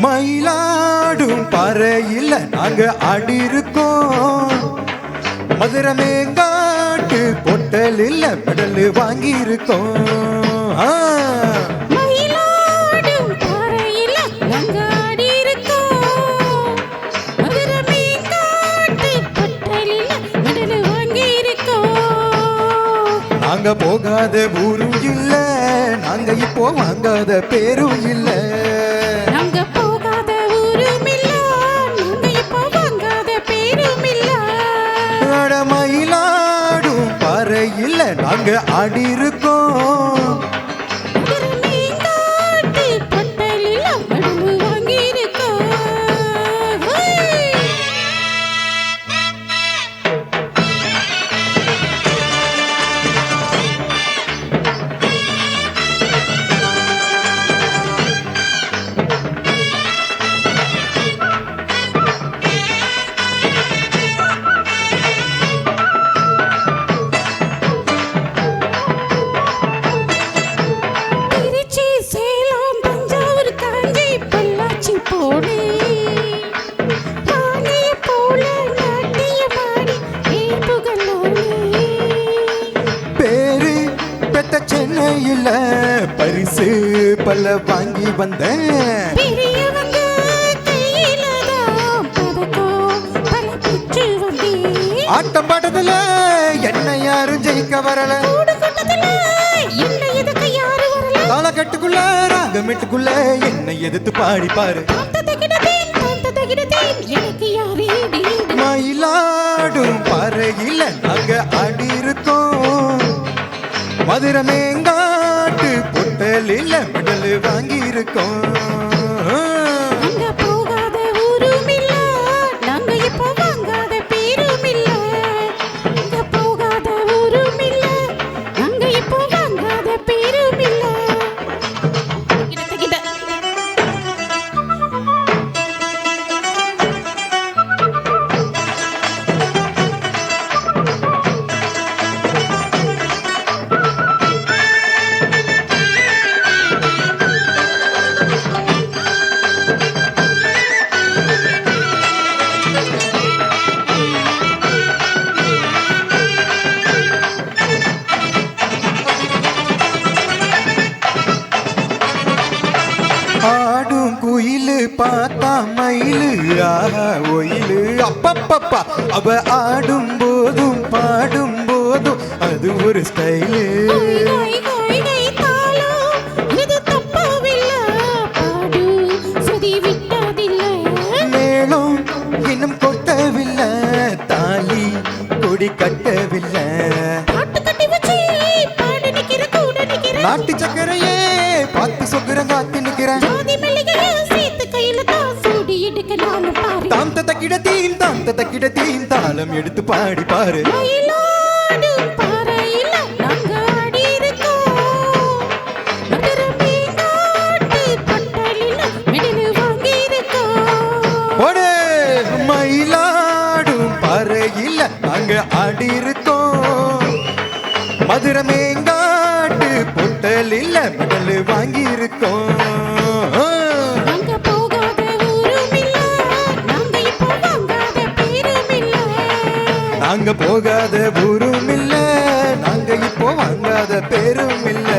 மயிலாடும் பறையில் நாங்க ஆடி இருக்கோம். மதுரை மேங்காட்டு பொட்டலில் மெடல் வாங்கி இருக்கோம். நாங்க போகாத ஊரும் இல்ல, நாங்க இப்போ வாங்காத பேரும் இல்ல. நாங்க போகாத ஊரும் இல்ல, நாங்க இப்போ வாங்காத பேரும் இல்ல. மயிலாடும் பறையில் நாங்க ஆடி இருக்கோம். சென்னையில் பரிசு பல வாங்கி வந்தேன். ஆட்டம் பாட்டத்துல என்ன யாரும் ஜெயிக்க வரல. தாளக்கட்டுக்குள்ள ராகமெட்டுக்குள்ள என்னை எதிர்த்து பாடி பாரு. மயிலாடும் பறையில் நாங்க ஆடி இருக்கோம். மதுரை மேங்காட்டு பொட்டலில் மெடல் வாங்கி இருக்கோம். ஆடும் குயிலு பார்த்தா மயிலு ஆஹா ஒயிலு அப்பப்பப்பா. அவ ஆடும் போதும் பாடும் போதும் அது ஒரு ஸ்டைலு. மேலும் இன்னும் கொட்டவில்லை, தாலி கொடி கட்டவில்லை. நாட்டு சக்கரையே பார்த்து சொக்குறேன் காத்து நிக்கிறேன். தாம் தக்கிட தீம் தாளம் எடுத்து பாடி பாரு. மயிலாடும் பறையில் நாங்க ஆடி இருக்கோம். மதுரை மேங்காட்டு பொட்டலில் மெடல் வாங்கி இருக்கோம். நாங்க போகாத ஊரும் இல்ல, நாங்க இப்போ வாங்காத பேரும் இல்ல.